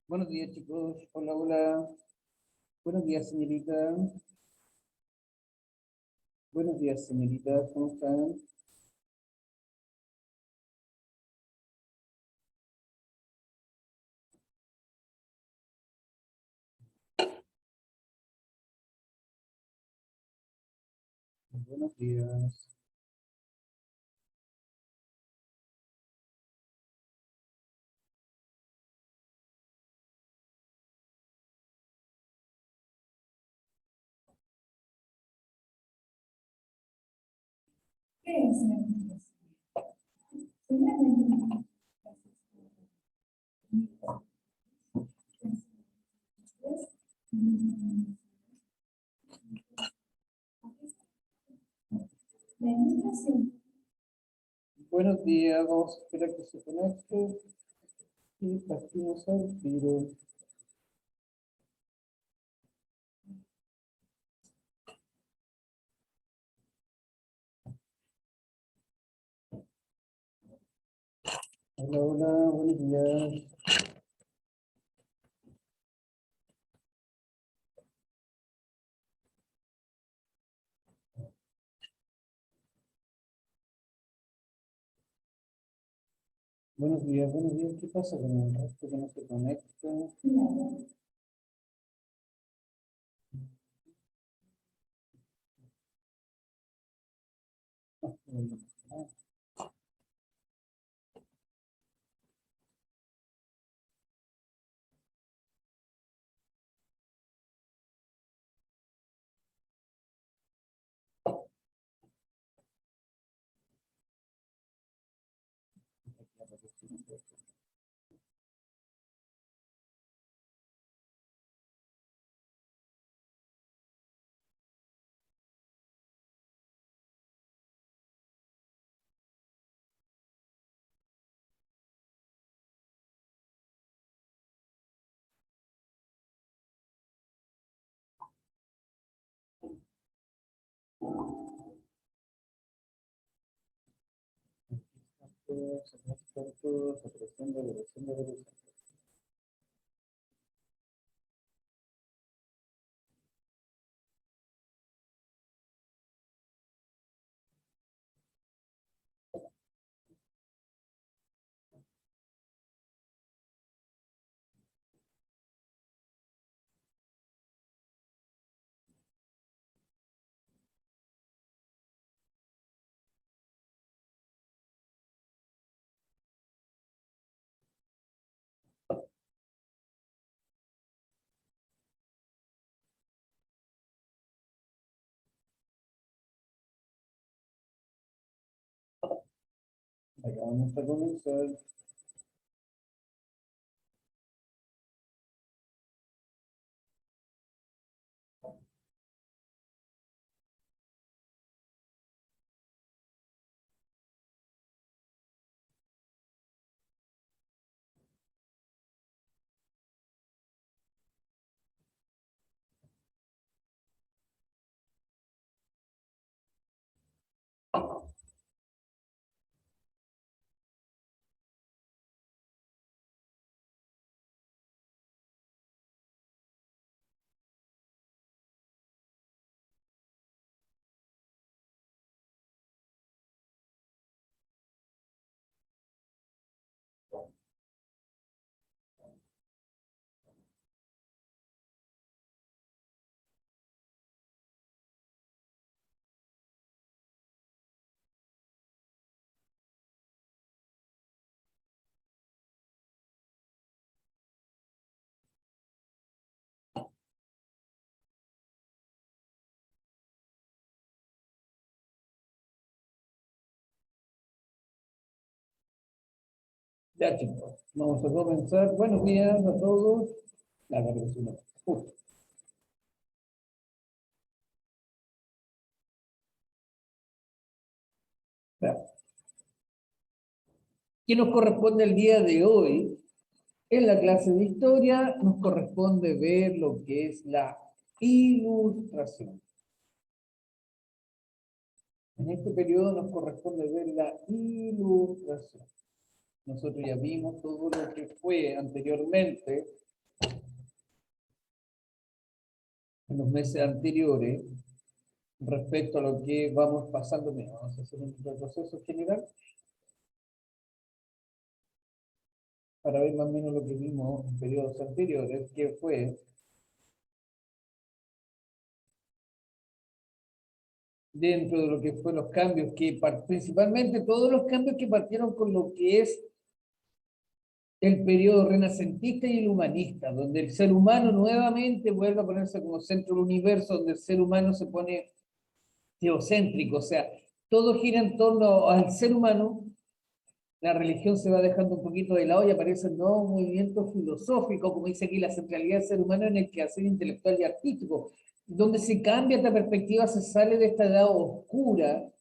Buenos días, chicos. Hola, hola. Buenos días, señorita. Buenos días, señorita. ¿Cómo están? Buenos días. Buenos días. Vamos a esperar que se conecte. Y partimos al tiro. Hola, hola. Buenos días. Buenos días, buenos días. ¿Qué pasa con el resto que no se conecta? Todos, apreciando. Acá vamos a comenzar. Ya, chicos, vamos a comenzar. Buenos días a todos. La verdad, sí, no. Ya. ¿Qué nos corresponde el día de hoy? En la clase de historia nos corresponde ver lo que es la ilustración. En este periodo nos corresponde ver la ilustración. nosotros ya vimos todo lo que fue anteriormente, en los meses anteriores, respecto a lo que vamos pasando. Mira, vamos a hacer un retroceso general para ver más o menos lo que vimos en periodos anteriores, que fue dentro de lo que fue los cambios, que principalmente todos los cambios que partieron con lo que es el periodo renacentista y el humanista, donde el ser humano nuevamente vuelve a ponerse como centro del universo, donde el ser humano se pone teocéntrico, o sea, todo gira en torno al ser humano. La religión se va dejando un poquito de lado y aparecen nuevos movimientos filosóficos, como dice aquí, la centralidad del ser humano en el quehacer intelectual y artístico, donde se cambia esta perspectiva, se sale de esta edad oscura,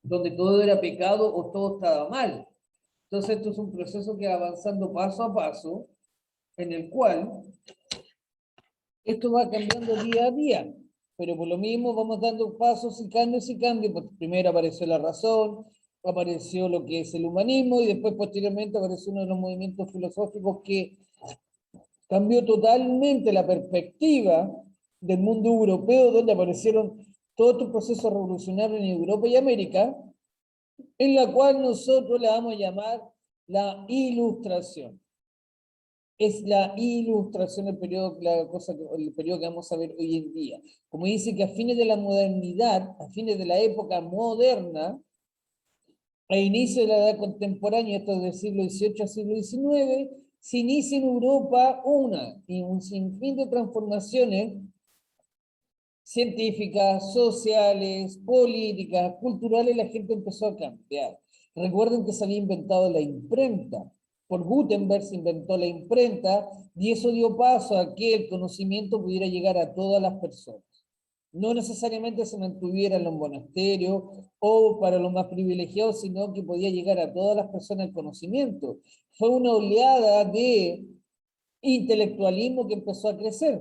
donde todo era pecado o todo estaba mal. Entonces esto es un proceso que va avanzando paso a paso, en el cual esto va cambiando día a día, pero por lo mismo vamos dando pasos y cambios y cambios. Primero apareció la razón, apareció lo que es el humanismo y después posteriormente apareció uno de los movimientos filosóficos que cambió totalmente la perspectiva del mundo europeo, donde aparecieron todos estos procesos revolucionarios en Europa y América, en la cual nosotros le vamos a llamar la Ilustración. Es la Ilustración el periodo, el periodo que vamos a ver hoy en día. Como dice que a fines de la modernidad, a fines de la época moderna, a inicio de la edad contemporánea, esto es del siglo XVIII al siglo XIX, se inicia en Europa un sinfín de transformaciones científicas, sociales, políticas, culturales. La gente empezó a cambiar. Recuerden que se había inventado la imprenta. Por Gutenberg se inventó la imprenta y eso dio paso a que el conocimiento pudiera llegar a todas las personas. No necesariamente se mantuviera en los monasterios o para los más privilegiados, sino que podía llegar a todas las personas el conocimiento. Fue una oleada de intelectualismo que empezó a crecer.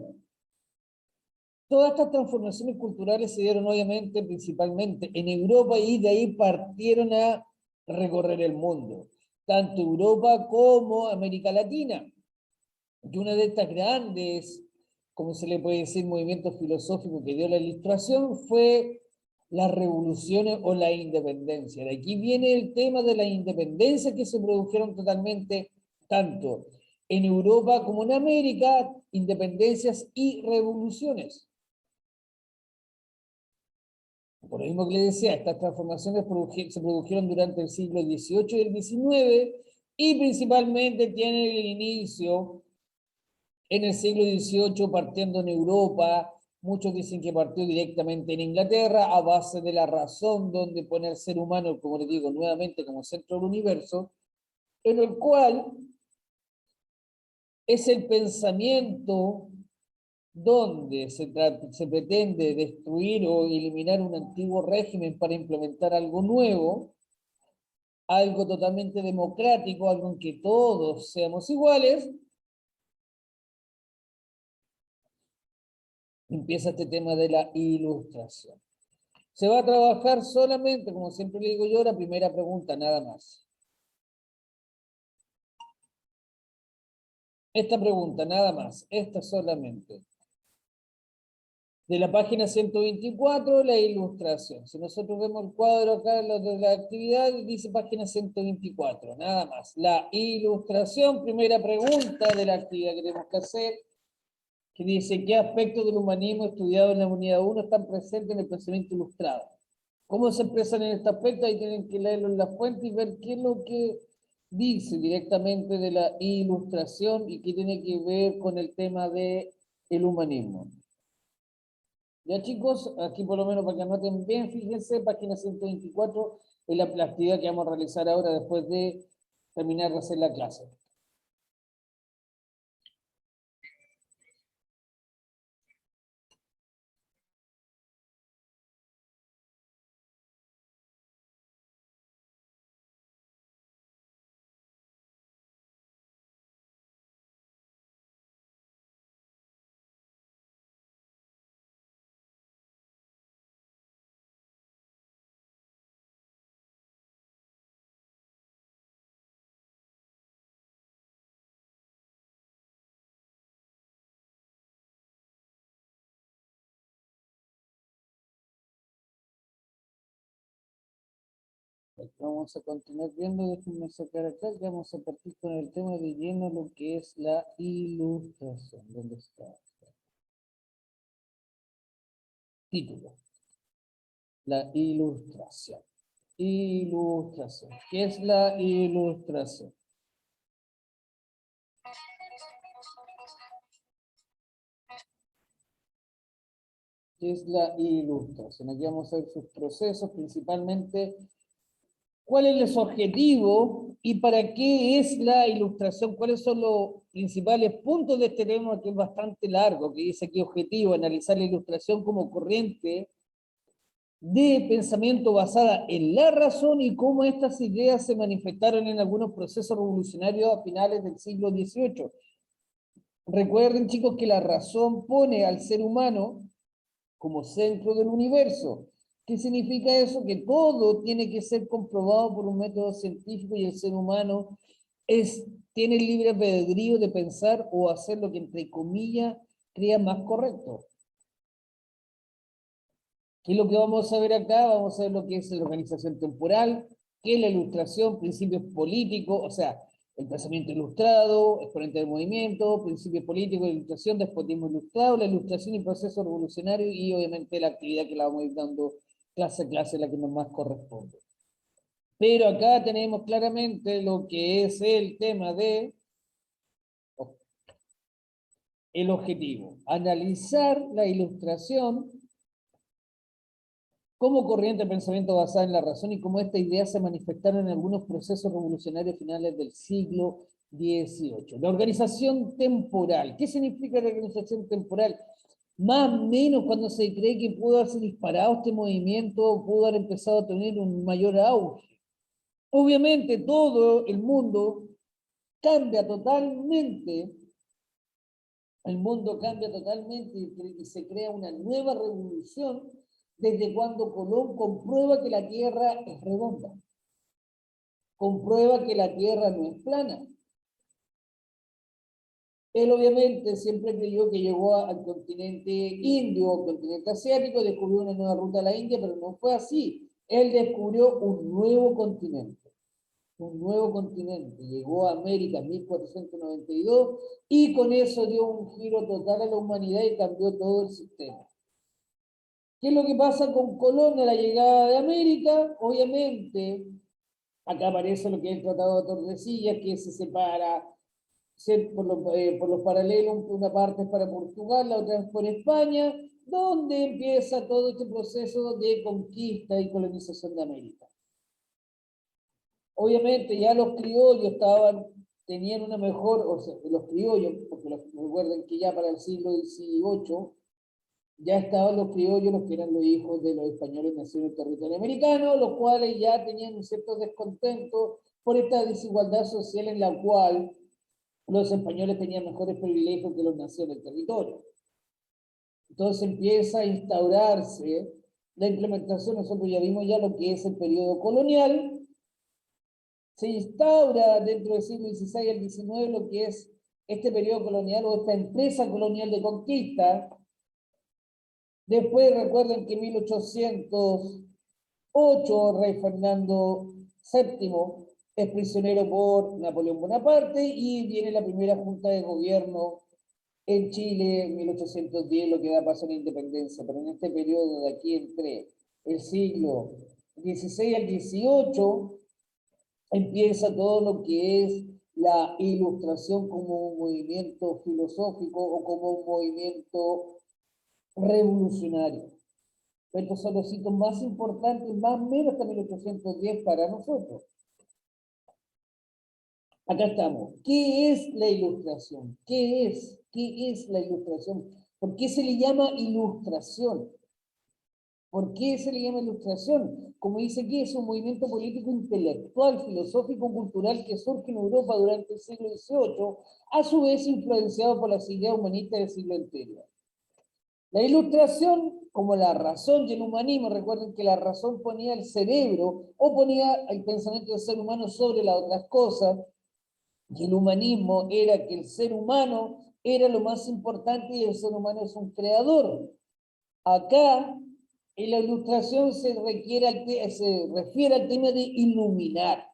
Todas estas transformaciones culturales se dieron obviamente principalmente en Europa y de ahí partieron a recorrer el mundo, tanto Europa como América Latina. Y una de estas grandes, como se le puede decir, movimientos filosóficos que dio la Ilustración fue las revoluciones o la independencia. De aquí viene el tema de la independencia que se produjeron totalmente tanto en Europa como en América, independencias y revoluciones. Por lo mismo que le decía, estas transformaciones se produjeron durante el siglo XVIII y el XIX y principalmente tienen el inicio en el siglo XVIII partiendo en Europa. Muchos dicen que partió directamente en Inglaterra a base de la razón, donde pone al ser humano, como les digo, nuevamente como centro del universo, en el cual es el pensamiento donde se pretende destruir o eliminar un antiguo régimen para implementar algo nuevo, algo totalmente democrático, algo en que todos seamos iguales. Empieza este tema de la Ilustración. Se va a trabajar solamente, como siempre le digo yo, la primera pregunta, nada más. Esta pregunta, nada más, esta solamente. De la página 124, la ilustración. Si nosotros vemos el cuadro acá, lo de la actividad, dice página 124, nada más. La ilustración, primera pregunta de la actividad que tenemos que hacer, que dice, ¿qué aspectos del humanismo estudiado en la unidad 1 están presentes en el pensamiento ilustrado? ¿Cómo se expresan en este aspecto? Ahí tienen que leerlo en la fuente y ver qué es lo que dice directamente de la ilustración y qué tiene que ver con el tema del humanismo. Ya chicos, aquí por lo menos para que anoten bien, fíjense, página 124 es la actividad que vamos a realizar ahora después de terminar de hacer la clase. Vamos a continuar viendo, déjenme sacar acá, ya vamos a partir con el tema de lleno, lo que es la ilustración. ¿Dónde está? Título. La ilustración. Ilustración. ¿Qué es la ilustración? ¿Qué es la ilustración? Aquí vamos a ver sus procesos, principalmente cuál es su objetivo y para qué es la ilustración, cuáles son los principales puntos de este tema que es bastante largo, que dice aquí objetivo, analizar la ilustración como corriente de pensamiento basada en la razón y cómo estas ideas se manifestaron en algunos procesos revolucionarios a finales del siglo XVIII. Recuerden, chicos, que la razón pone al ser humano como centro del universo. ¿Qué significa eso? Que todo tiene que ser comprobado por un método científico y el ser humano tiene el libre albedrío de pensar o hacer lo que, entre comillas, crea más correcto. ¿Qué es lo que vamos a ver acá? Vamos a ver lo que es la organización temporal, qué es la ilustración, principios políticos, o sea, el pensamiento ilustrado, exponente del movimiento, principios políticos, ilustración, despotismo ilustrado, la ilustración y proceso revolucionario y obviamente la actividad que la vamos a ir dando clase a clase, la que nos más corresponde. Pero acá tenemos claramente lo que es el tema de el objetivo, analizar la ilustración como corriente de pensamiento basada en la razón y cómo esta idea se manifestaron en algunos procesos revolucionarios finales del siglo XVIII. La organización temporal. ¿Qué significa la organización temporal? Más o menos cuando se cree que pudo haberse disparado este movimiento, pudo haber empezado a tener un mayor auge. Obviamente todo el mundo cambia totalmente, el mundo cambia totalmente y se crea una nueva revolución desde cuando Colón comprueba que la Tierra es redonda, comprueba que la Tierra no es plana. Él obviamente siempre creyó que llegó al continente indio, al continente asiático, descubrió una nueva ruta a la India, pero no fue así. Él descubrió un nuevo continente. Un nuevo continente. Llegó a América en 1492 y con eso dio un giro total a la humanidad y cambió todo el sistema. ¿Qué es lo que pasa con Colón a la llegada de América? Obviamente, acá aparece lo que es el Tratado de Tordesillas, que se separa por los paralelos, una parte es para Portugal, la otra es por España, donde empieza todo este proceso de conquista y colonización de América. Obviamente ya los criollos tenían una mejor, o sea, los criollos, porque recuerden que ya para el siglo XVIII ya estaban los criollos, los que eran los hijos de los españoles nacidos en el territorio americano, los cuales ya tenían un cierto descontento por esta desigualdad social en la cual los españoles tenían mejores privilegios que los nacidos en el territorio. Entonces empieza a instaurarse la implementación, nosotros ya vimos ya lo que es el periodo colonial, se instaura dentro del siglo XVI al XIX lo que es este periodo colonial o esta empresa colonial de conquista. Después recuerden que en 1808 rey Fernando VII es prisionero por Napoleón Bonaparte y viene la primera junta de gobierno en Chile en 1810, lo que da paso a la independencia. Pero en este periodo de aquí entre el siglo XVI al XVIII empieza todo lo que es la ilustración como un movimiento filosófico o como un movimiento revolucionario. Estos son los hitos más importantes, más o menos hasta 1810 para nosotros. Acá estamos. ¿Qué es la ilustración? ¿Qué es? ¿Qué es la ilustración? ¿Por qué se le llama ilustración? ¿Por qué se le llama ilustración? Como dice aquí, es un movimiento político intelectual, filosófico, cultural que surge en Europa durante el siglo XVIII, a su vez influenciado por las ideas humanistas del siglo anterior. La ilustración, como la razón y el humanismo, recuerden que la razón ponía el cerebro o ponía el pensamiento del ser humano sobre las otras cosas, y el humanismo era que el ser humano era lo más importante y el ser humano es un creador. Acá Y la ilustración se refiere al tema de iluminar,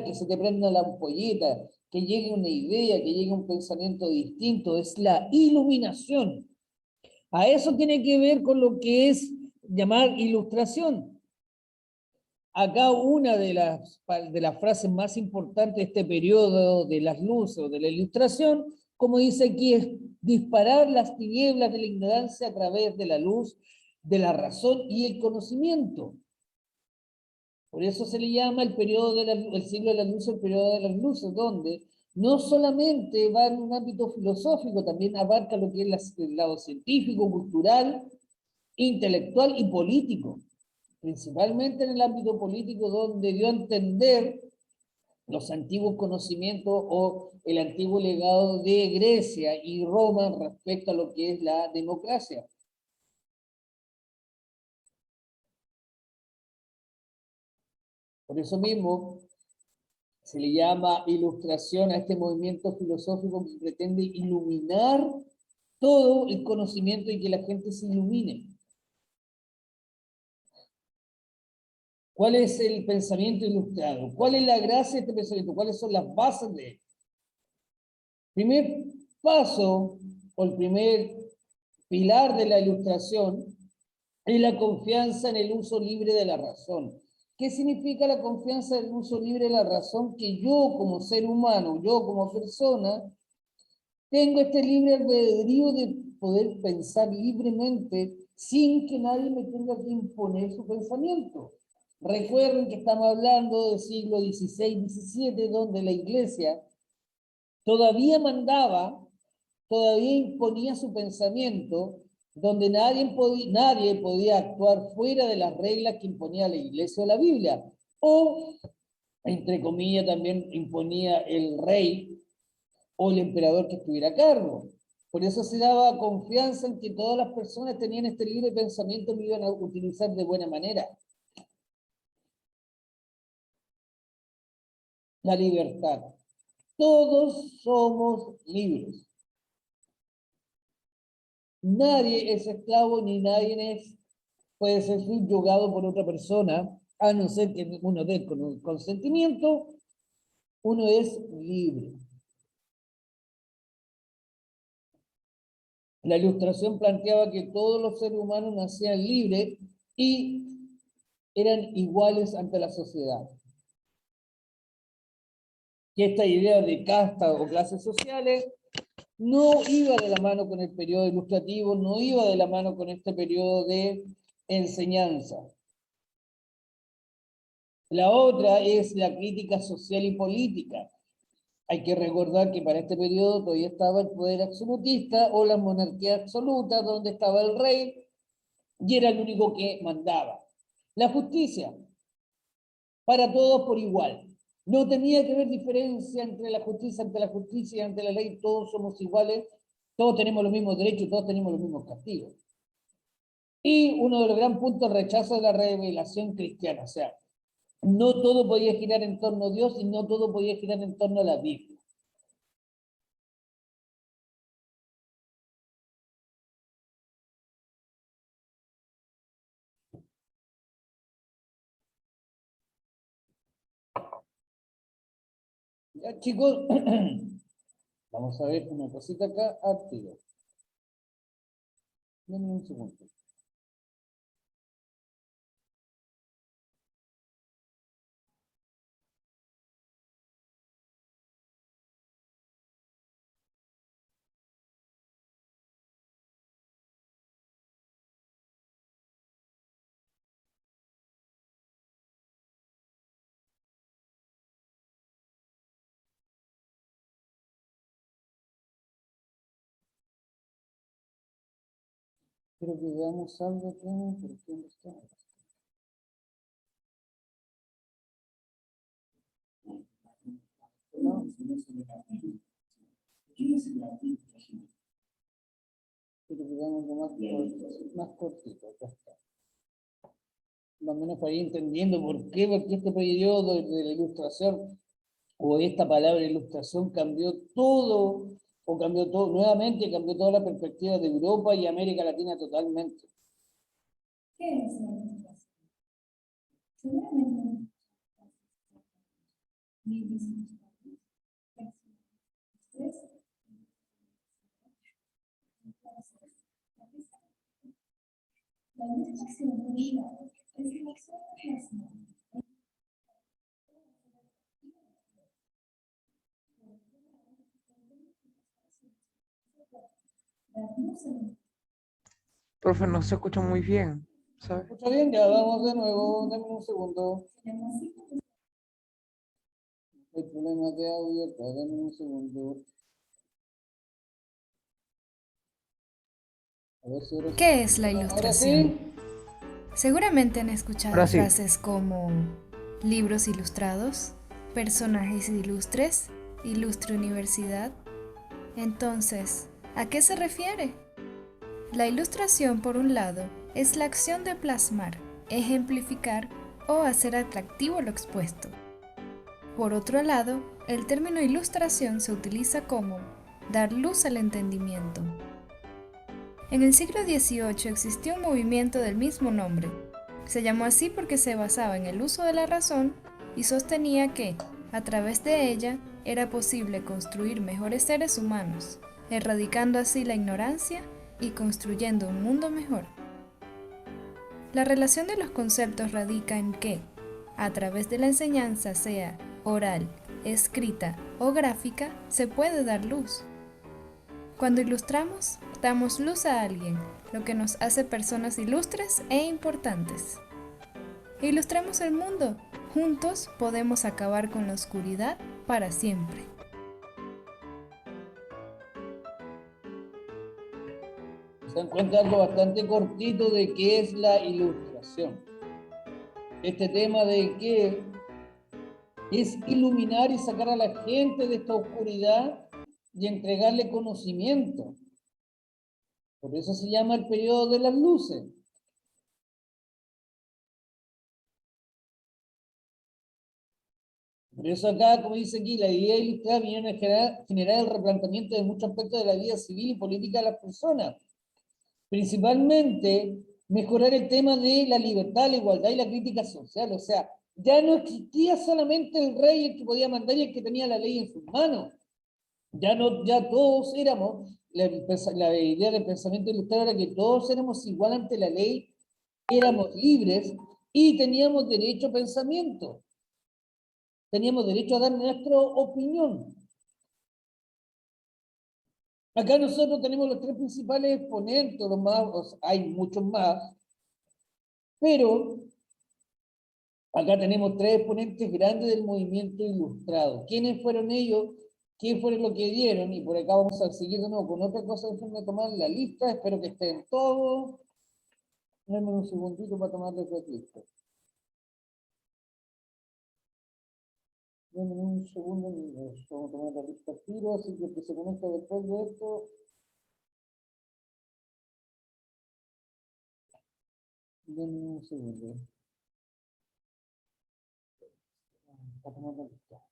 que se te prenda la ampolleta, que llegue una idea, que llegue un pensamiento distinto, es la iluminación. A eso tiene que ver con lo que es llamar ilustración. Acá una de las frases más importantes de este periodo de las luces o de la ilustración, como dice aquí, es disparar las tinieblas de la ignorancia a través de la luz, de la razón y el conocimiento. Por eso se le llama el periodo el siglo de las luces, el periodo de las luces, donde no solamente va en un ámbito filosófico, también abarca lo que es el lado científico, cultural, intelectual y político. Principalmente en el ámbito político, donde dio a entender los antiguos conocimientos o el antiguo legado de Grecia y Roma respecto a lo que es la democracia. Por eso mismo se le llama ilustración a este movimiento filosófico que pretende iluminar todo el conocimiento y que la gente se ilumine. ¿Cuál es el pensamiento ilustrado? ¿Cuál es la gracia de este pensamiento? ¿Cuáles son las bases de él? Primer paso, o el primer pilar de la ilustración, es la confianza en el uso libre de la razón. ¿Qué significa la confianza en el uso libre de la razón? Que yo como ser humano, yo como persona, tengo este libre albedrío de poder pensar libremente sin que nadie me tenga que imponer su pensamiento. Recuerden que estamos hablando del siglo XVI, XVII, donde la iglesia todavía mandaba, todavía imponía su pensamiento, donde nadie podía actuar fuera de las reglas que imponía la iglesia o la Biblia. O, entre comillas, también imponía el rey o el emperador que estuviera a cargo. Por eso se daba confianza en que todas las personas tenían este libre pensamiento y lo iban a utilizar de buena manera. La libertad. Todos somos libres. Nadie es esclavo ni nadie puede ser subyugado por otra persona, a no ser que uno dé con consentimiento, uno es libre. La ilustración planteaba que todos los seres humanos nacían libres y eran iguales ante la sociedad. Que esta idea de casta o clases sociales no iba de la mano con el periodo ilustrativo, no iba de la mano con este periodo de enseñanza. La otra es la crítica social y política. Hay que recordar que para este periodo todavía estaba el poder absolutista o la monarquía absoluta, donde estaba el rey y era el único que mandaba. La justicia, para todos por igual. No tenía que haber diferencia entre la justicia, ante la justicia y ante la ley. Todos somos iguales, todos tenemos los mismos derechos, todos tenemos los mismos castigos. Y uno de los grandes puntos, rechazo de la revelación cristiana. O sea, no todo podía girar en torno a Dios y no todo podía girar en torno a la Biblia. Ya, chicos, vamos a ver una cosita acá, activo. Denme un segundo. Quiero que veamos algo acá, por ejemplo, está. ¿No? Quiero que veamos algo más cortito, acá está. Más o menos para ir entendiendo por qué este periodo de la ilustración o esta palabra ilustración cambió todo, o cambió todo, nuevamente cambió toda la perspectiva de Europa y América Latina totalmente. ¿Qué es la ilustración? Seguramente libros ilustrados, personas, la ilustración por un lado es la acción de plasmar la luz en Profe, no se escucha muy bien, ¿sabe? ¿Escucha bien? Ya vamos de nuevo, dame un segundo. el masivo Hay problemas de audio acá, dame un segundo. A ver si ahora sí. ¿Qué es la Ahora ilustración? sí. Seguramente han escuchado Ahora sí. frases como libros ilustrados, personajes ilustres, ilustre universidad. Entonces, ¿a qué se refiere? La ilustración, por un lado, es la acción de plasmar, ejemplificar o hacer atractivo lo expuesto. Por otro lado, el término ilustración se utiliza como dar luz al entendimiento. En el siglo XVIII existió un movimiento del mismo nombre. Se llamó así porque se basaba en el uso de la razón y sostenía que, a través de ella, era posible construir mejores seres humanos, erradicando así la ignorancia y construyendo un mundo mejor. La relación de los conceptos radica en que, a través de la enseñanza, sea oral, escrita o gráfica, se puede dar luz. Cuando ilustramos, damos luz a alguien, lo que nos hace personas ilustres e importantes. Ilustremos el mundo. Juntos podemos acabar con la oscuridad para siempre. Se dan cuenta algo bastante cortito de qué es la ilustración. Este tema de que es iluminar y sacar a la gente de esta oscuridad y entregarle conocimiento. Por eso se llama el periodo de las luces. Por eso acá, como dice aquí, la idea ilustrada viene a generar el replanteamiento de muchos aspectos de la vida civil y política de las personas. Principalmente, mejorar el tema de la libertad, la igualdad y la crítica social. O sea, ya no existía solamente el rey el que podía mandar y el que tenía la ley en sus manos. Ya todos éramos, la idea del pensamiento ilustrado era que todos éramos igual ante la ley, éramos libres y teníamos derecho a pensamiento. Teníamos derecho a dar nuestra opinión. Acá nosotros tenemos los tres principales exponentes, los más, hay muchos más, pero acá tenemos tres exponentes grandes del movimiento ilustrado. ¿Quiénes fueron ellos? ¿Qué fue lo que dieron? Y por acá vamos a seguir de nuevo con otra cosa. Déjenme tomar la lista, espero que estén todos. Denme un segundito para tomarles la lista. Denme un segundo, vamos a tomar la lista tiro, así que el que se conecta después de esto. Denme un segundo. Para tomar la lista.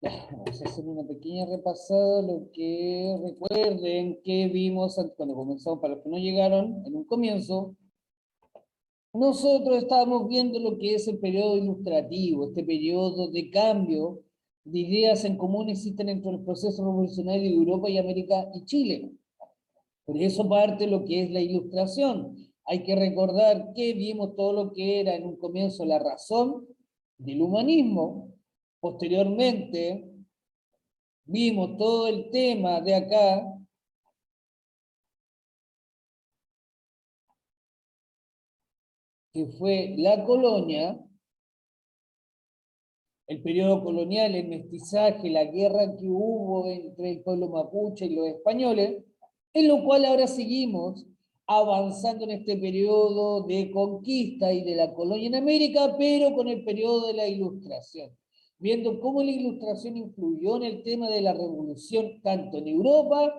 Vamos a hacer una pequeña repasada, lo que recuerden que vimos cuando comenzamos, para los que no llegaron, en un comienzo, nosotros estábamos viendo lo que es el periodo ilustrativo, este periodo de cambio de ideas en común existen entre los procesos revolucionarios de Europa y América y Chile. Por eso parte lo que es la ilustración. Hay que recordar que vimos todo lo que era en un comienzo la razón del humanismo. Posteriormente, vimos todo el tema de acá, que fue la colonia, el periodo colonial, el mestizaje, la guerra que hubo entre el pueblo mapuche y los españoles, en lo cual ahora seguimos avanzando en este periodo de conquista y de la colonia en América, pero con el periodo de la ilustración. viendo cómo la Ilustración influyó en el tema de la revolución, tanto en Europa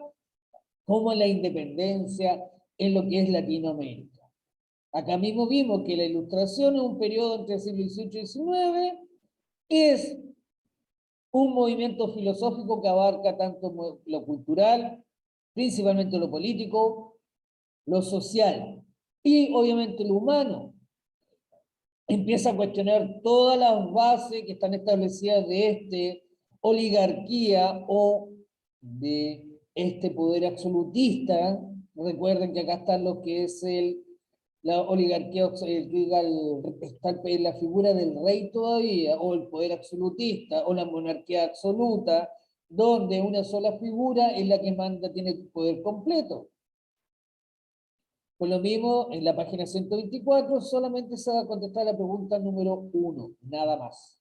como en la independencia en lo que es Latinoamérica. Acá mismo vimos que la Ilustración es un periodo entre el siglo XVIII y XIX, es un movimiento filosófico que abarca tanto lo cultural, principalmente lo político, lo social y obviamente lo humano. Empieza a cuestionar todas las bases que están establecidas de esta oligarquía o de este poder absolutista. Recuerden que acá está lo que es la oligarquía, está la figura del rey todavía, o el poder absolutista, o la monarquía absoluta, donde una sola figura es la que manda, tiene el poder completo. Por lo mismo, en la página 124 solamente se va a contestar la pregunta número 1, nada más.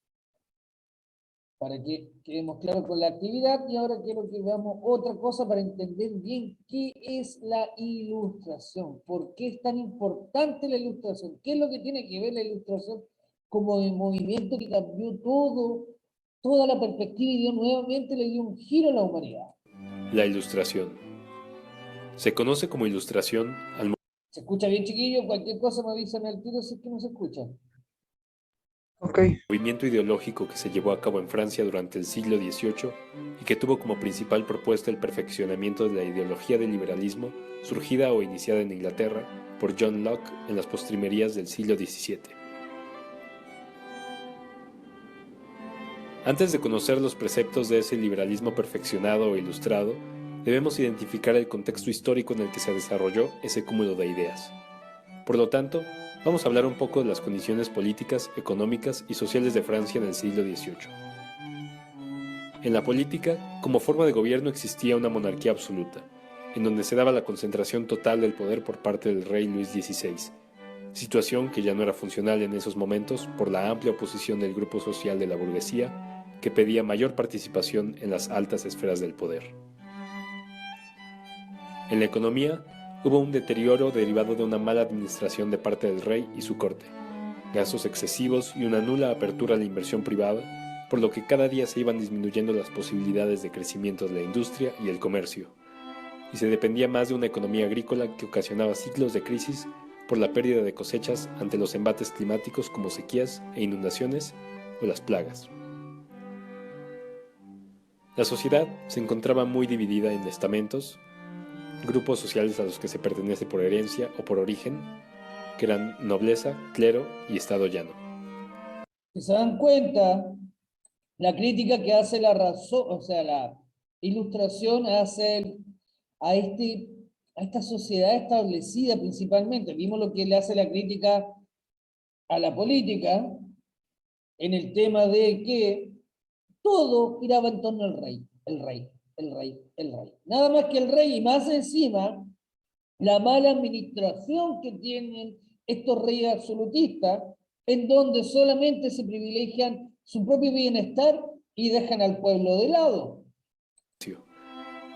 Para que quedemos claros con la actividad, y ahora quiero que veamos otra cosa para entender bien qué es la Ilustración, por qué es tan importante la Ilustración, qué es lo que tiene que ver la Ilustración como el movimiento que cambió toda la perspectiva y dio nuevamente, le dio un giro a la humanidad. La Ilustración. Se conoce como Ilustración al ¿Se escucha bien, chiquillos? Cualquier cosa me avisan al tiro si es que no se escucha. Ok. movimiento ideológico que se llevó a cabo en Francia durante el siglo XVIII y que tuvo como principal propuesta el perfeccionamiento de la ideología del liberalismo surgida o iniciada en Inglaterra por John Locke en las postrimerías del siglo XVII. Antes de conocer los preceptos de ese liberalismo perfeccionado o ilustrado, debemos identificar el contexto histórico en el que se desarrolló ese cúmulo de ideas. Por lo tanto, vamos a hablar un poco de las condiciones políticas, económicas y sociales de Francia en el siglo XVIII. En la política, como forma de gobierno existía una monarquía absoluta, en donde se daba la concentración total del poder por parte del rey Luis XVI, situación que ya no era funcional en esos momentos por la amplia oposición del grupo social de la burguesía, que pedía mayor participación en las altas esferas del poder. En la economía, hubo un deterioro derivado de una mala administración de parte del rey y su corte, gastos excesivos y una nula apertura a la inversión privada, por lo que cada día se iban disminuyendo las posibilidades de crecimiento de la industria y el comercio, y se dependía más de una economía agrícola que ocasionaba ciclos de crisis por la pérdida de cosechas ante los embates climáticos como sequías e inundaciones o las plagas. La sociedad se encontraba muy dividida en estamentos, grupos sociales a los que se pertenece por herencia o por origen, que eran nobleza, clero y estado llano. Si se dan cuenta, la crítica que hace la razón, o sea, la Ilustración hace a esta sociedad establecida principalmente. Vimos lo que le hace la crítica a la política en el tema de que todo giraba en torno al rey, el rey, el rey, el rey. Nada más que el rey, y más encima, la mala administración que tienen estos reyes absolutistas, en donde solamente se privilegian su propio bienestar y dejan al pueblo de lado.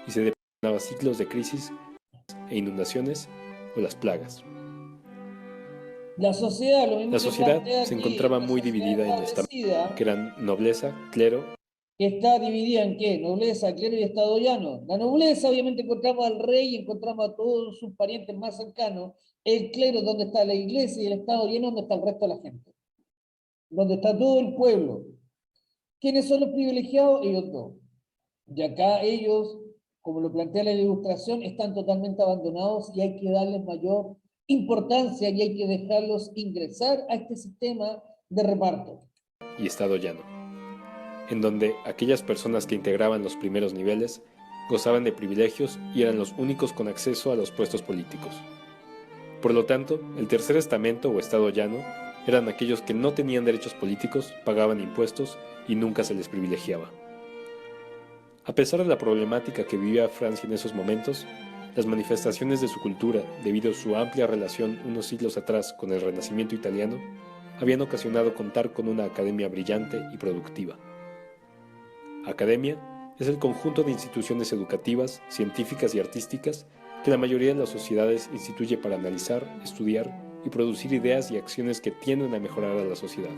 Y se determinaba ciclos de crisis e inundaciones o las plagas. La sociedad, lo mismo La que sociedad plantea se aquí, encontraba una muy sociedad dividida en estamentos, establecida, que eran nobleza, clero que está dividida en qué? Nobleza, clero y estado llano. La nobleza, obviamente, encontramos al rey y encontramos a todos sus parientes más cercanos. El clero, donde está la iglesia, y el estado llano, donde está el resto de la gente. Donde está todo el pueblo. ¿Quiénes son los privilegiados? Ellos dos. Y acá ellos, como lo plantea la Ilustración, están totalmente abandonados y hay que darles mayor importancia y hay que dejarlos ingresar a este sistema de reparto. y estado llano, en donde aquellas personas que integraban los primeros niveles gozaban de privilegios y eran los únicos con acceso a los puestos políticos. Por lo tanto, el tercer estamento o estado llano eran aquellos que no tenían derechos políticos, pagaban impuestos y nunca se les privilegiaba. A pesar de la problemática que vivía Francia en esos momentos, las manifestaciones de su cultura, debido a su amplia relación unos siglos atrás con el Renacimiento italiano, habían ocasionado contar con una academia brillante y productiva. Academia es el conjunto de instituciones educativas, científicas y artísticas que la mayoría de las sociedades instituye para analizar, estudiar y producir ideas y acciones que tienden a mejorar a la sociedad.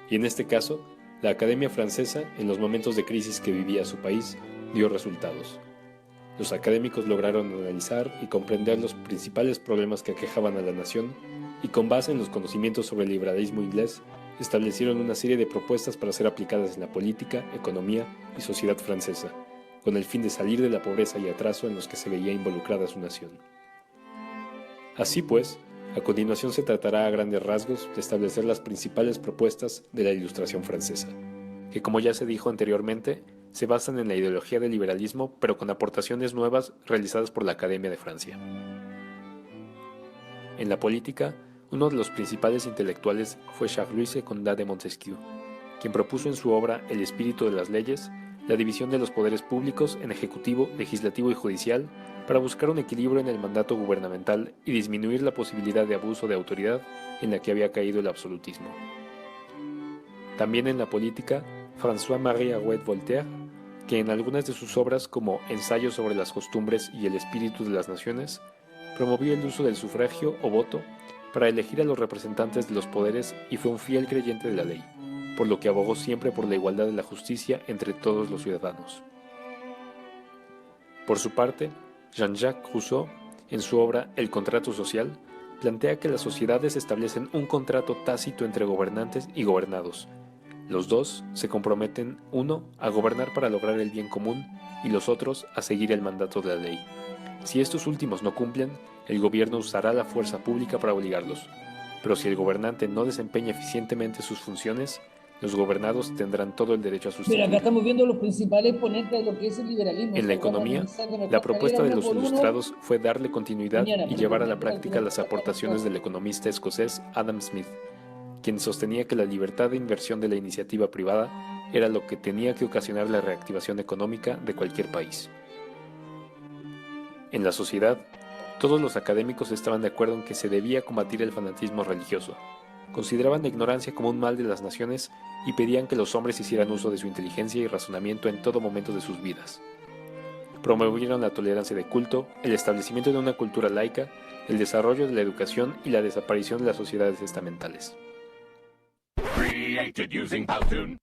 y en este caso, la Academia Francesa, en los momentos de crisis que vivía su país, dio resultados. Los académicos lograron analizar y comprender los principales problemas que aquejaban a la nación y con base en los conocimientos sobre el liberalismo inglés, establecieron una serie de propuestas para ser aplicadas en la política, economía y sociedad francesa, con el fin de salir de la pobreza y atraso en los que se veía involucrada su nación. Así pues, a continuación se tratará a grandes rasgos de establecer las principales propuestas de la Ilustración francesa, que como ya se dijo anteriormente, se basan en la ideología del liberalismo, pero con aportaciones nuevas realizadas por la Academia de Francia. En la política, uno de los principales intelectuales fue Charles Condá de Montesquieu, quien propuso en su obra El espíritu de las leyes la división de los poderes públicos en ejecutivo, legislativo y judicial para buscar un equilibrio en el mandato gubernamental y disminuir la posibilidad de abuso de autoridad en la que había caído el absolutismo. También en la política, François-Marie Arouet Voltaire, que en algunas de sus obras como Ensayo sobre las costumbres y el espíritu de las naciones, promovió el uso del sufragio o voto para elegir a los representantes de los poderes y fue un fiel creyente de la ley, por lo que abogó siempre por la igualdad de la justicia entre todos los ciudadanos. Por su parte, Jean-Jacques Rousseau, en su obra El contrato social, plantea que las sociedades establecen un contrato tácito entre gobernantes y gobernados. Los dos se comprometen, uno, a gobernar para lograr el bien común y los otros a seguir el mandato de la ley. Si estos últimos no cumplen, el gobierno usará la fuerza pública para obligarlos. Pero si el gobernante no desempeña eficientemente sus funciones, los gobernados tendrán todo el derecho a Pero acá sustituirlo. estamos viendo los principales ponentes de lo que es el liberalismo. En la Eso lo vamos economía, analizando de la nuestra propuesta manera, de uno los por uno. ilustrados fue darle continuidad Mañana, y llevar a la pero práctica las aportaciones del economista escocés Adam Smith, quien sostenía que la libertad de inversión de la iniciativa privada era lo que tenía que ocasionar la reactivación económica de cualquier país. En la sociedad, todos los académicos estaban de acuerdo en que se debía combatir el fanatismo religioso. Consideraban la ignorancia como un mal de las naciones y pedían que los hombres hicieran uso de su inteligencia y razonamiento en todo momento de sus vidas. Promovieron la tolerancia de culto, el establecimiento de una cultura laica, el desarrollo de la educación y la desaparición de las sociedades estamentales. Created using Powtoon.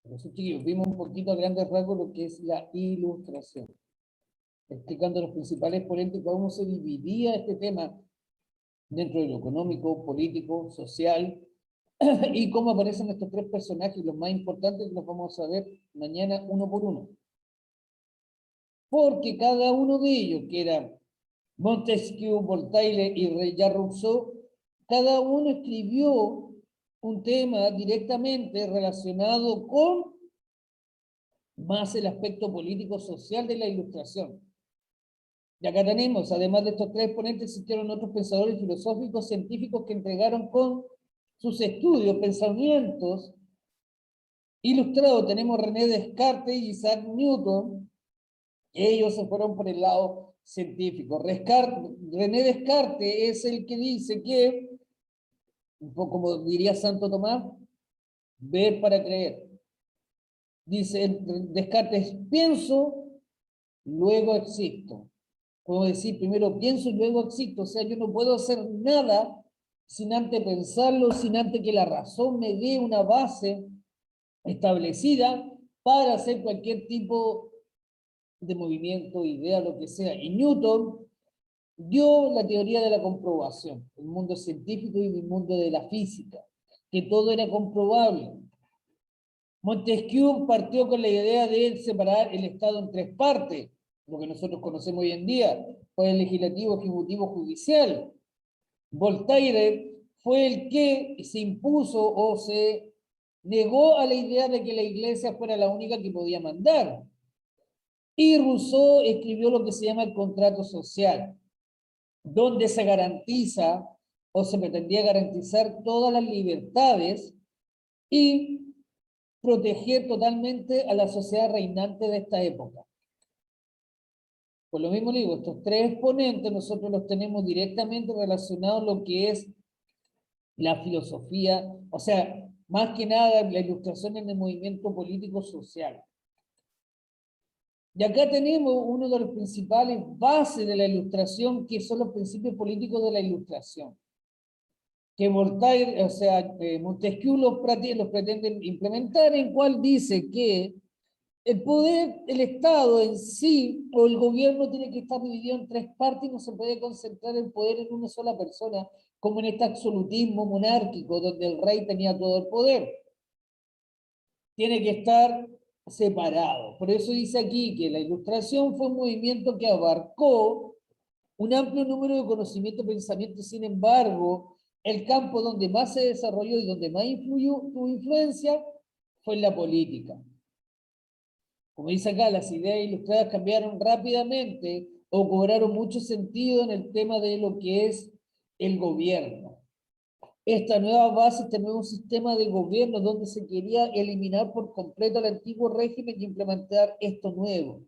Entonces, chiquillos, vimos un poquito a grandes rasgos lo que es la ilustración, explicando los principales ponentes, cómo se dividía este tema dentro de lo económico, político, social, y cómo aparecen estos tres personajes, los más importantes que los vamos a ver mañana uno por uno. Porque cada uno de ellos, que era Montesquieu, Voltaire y Jean Rousseau, cada uno escribió un tema directamente relacionado con más el aspecto político-social de la ilustración. Y acá tenemos, además de estos tres ponentes, existieron otros pensadores filosóficos, científicos que entregaron con sus estudios, pensamientos ilustrados. Tenemos René Descartes y Isaac Newton. Ellos se fueron por el lado científico. René Descartes es el que dice que, un poco como diría Santo Tomás, ver para creer. Dice Descartes, pienso, luego existo. Puedo decir, primero pienso y luego existo. O sea, yo no puedo hacer nada sin antes pensarlo, sin antes que la razón me dé una base establecida para hacer cualquier tipo de movimiento, idea, lo que sea. Y Newton dio la teoría de la comprobación, el mundo científico y el mundo de la física, que todo era comprobable. Montesquieu partió con la idea de separar el Estado en tres partes, lo que nosotros conocemos hoy en día, poder legislativo, ejecutivo, judicial. Voltaire fue el que se impuso o se negó a la idea de que la iglesia fuera la única que podía mandar. Y Rousseau escribió lo que se llama el contrato social, donde se garantiza o se pretendía garantizar todas las libertades y proteger totalmente a la sociedad reinante de esta época. Por lo mismo digo, estos tres exponentes nosotros los tenemos directamente relacionados a lo que es la filosofía, o sea, más que nada la ilustración en el movimiento político social. Y acá tenemos uno de los principales bases de la Ilustración, que son los principios políticos de la Ilustración, que Voltaire, o sea, Montesquieu los pretende implementar, en cual dice que el poder, el Estado en sí, o el gobierno tiene que estar dividido en tres partes y no se puede concentrar el poder en una sola persona, como en este absolutismo monárquico, donde el rey tenía todo el poder. Tiene que estar separado. Por eso dice aquí que la Ilustración fue un movimiento que abarcó un amplio número de conocimientos y pensamientos. Sin embargo, el campo donde más se desarrolló y donde más tuvo influencia fue en la política. Como dice acá, las ideas ilustradas cambiaron rápidamente o cobraron mucho sentido en el tema de lo que es el gobierno. Esta nueva base, este nuevo sistema de gobierno donde se quería eliminar por completo el antiguo régimen y implementar esto nuevo,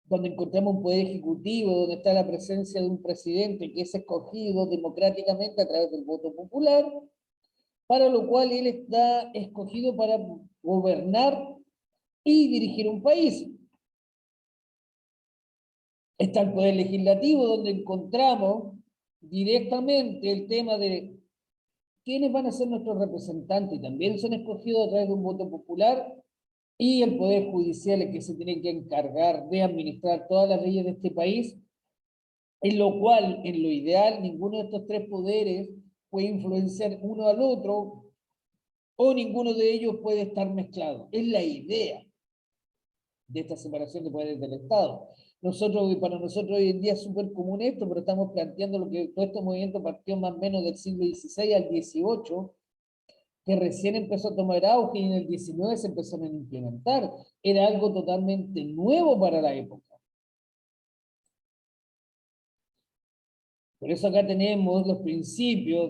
donde encontramos un poder ejecutivo, donde está la presencia de un presidente que es escogido democráticamente a través del voto popular, para lo cual él está escogido para gobernar y dirigir un país. Está el poder legislativo, donde encontramos directamente el tema de quiénes van a ser nuestros representantes, también son escogidos a través de un voto popular, y el poder judicial, el que se tiene que encargar de administrar todas las leyes de este país, en lo cual, en lo ideal, ninguno de estos tres poderes puede influenciar uno al otro, o ninguno de ellos puede estar mezclado. Es la idea de esta separación de poderes del Estado. Para nosotros hoy en día es súper común esto, pero estamos planteando lo que todo este movimiento partió más o menos del siglo XVI al XVIII, que recién empezó a tomar auge y en el XIX se empezaron a implementar. Era algo totalmente nuevo para la época. Por eso acá tenemos los principios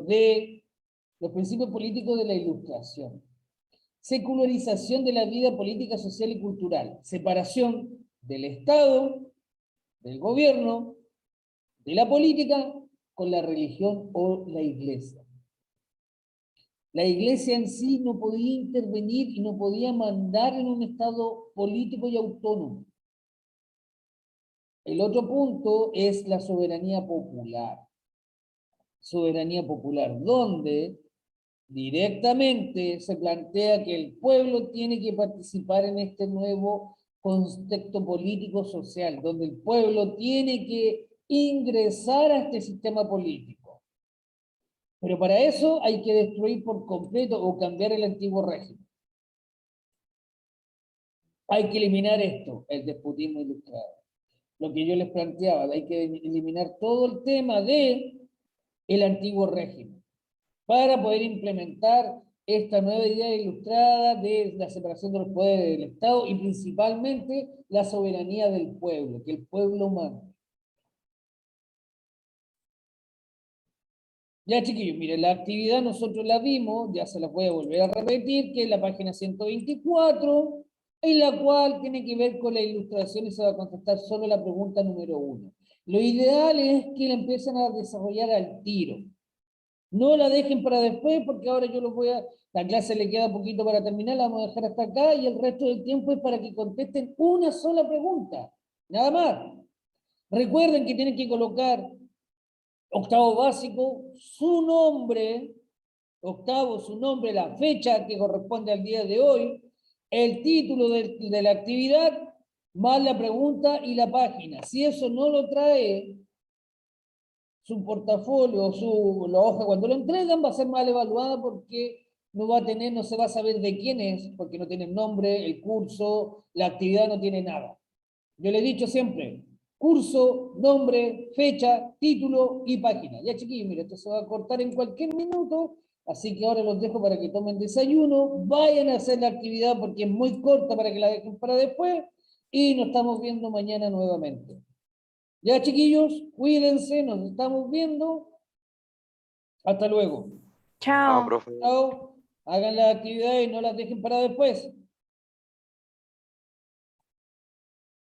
políticos de la Ilustración. Secularización de la vida política, social y cultural. Separación del Estado, del gobierno, de la política, con la religión o la iglesia. La iglesia en sí no podía intervenir y no podía mandar en un Estado político y autónomo. El otro punto es la soberanía popular. Soberanía popular, donde directamente se plantea que el pueblo tiene que participar en este nuevo contexto político-social, donde el pueblo tiene que ingresar a este sistema político. Pero para eso hay que destruir por completo o cambiar el antiguo régimen. Hay que eliminar esto, el despotismo ilustrado. Lo que yo les planteaba, hay que eliminar todo el tema de el antiguo régimen para poder implementar esta nueva idea ilustrada de la separación de los poderes del Estado y principalmente la soberanía del pueblo, que el pueblo manda. Ya, chiquillos, miren, la actividad nosotros la vimos, ya se la voy a volver a repetir, que es la página 124, en la cual tiene que ver con la ilustración y se va a contestar solo la pregunta número 1. Lo ideal es que la empiecen a desarrollar al tiro. No la dejen para después, porque ahora yo los voy a... La clase le queda poquito para terminar, la vamos a dejar hasta acá, y el resto del tiempo es para que contesten una sola pregunta. Nada más. Recuerden que tienen que colocar octavo básico, su nombre, octavo, su nombre, la fecha que corresponde al día de hoy, el título de la actividad, más la pregunta y la página. Si eso no lo trae su portafolio, la hoja, cuando lo entregan va a ser mal evaluada porque no va a tener, no se va a saber de quién es, porque no tiene el nombre, el curso, la actividad no tiene nada. Yo le he dicho siempre, curso, nombre, fecha, título y página. Ya, chiquillos, mire, esto se va a cortar en cualquier minuto, así que ahora los dejo para que tomen desayuno, vayan a hacer la actividad porque es muy corta para que la dejen para después, y nos estamos viendo mañana nuevamente. Ya, chiquillos, cuídense, nos estamos viendo. Hasta luego. Chao. profe. Chao. Hagan la actividad y no las dejen para después.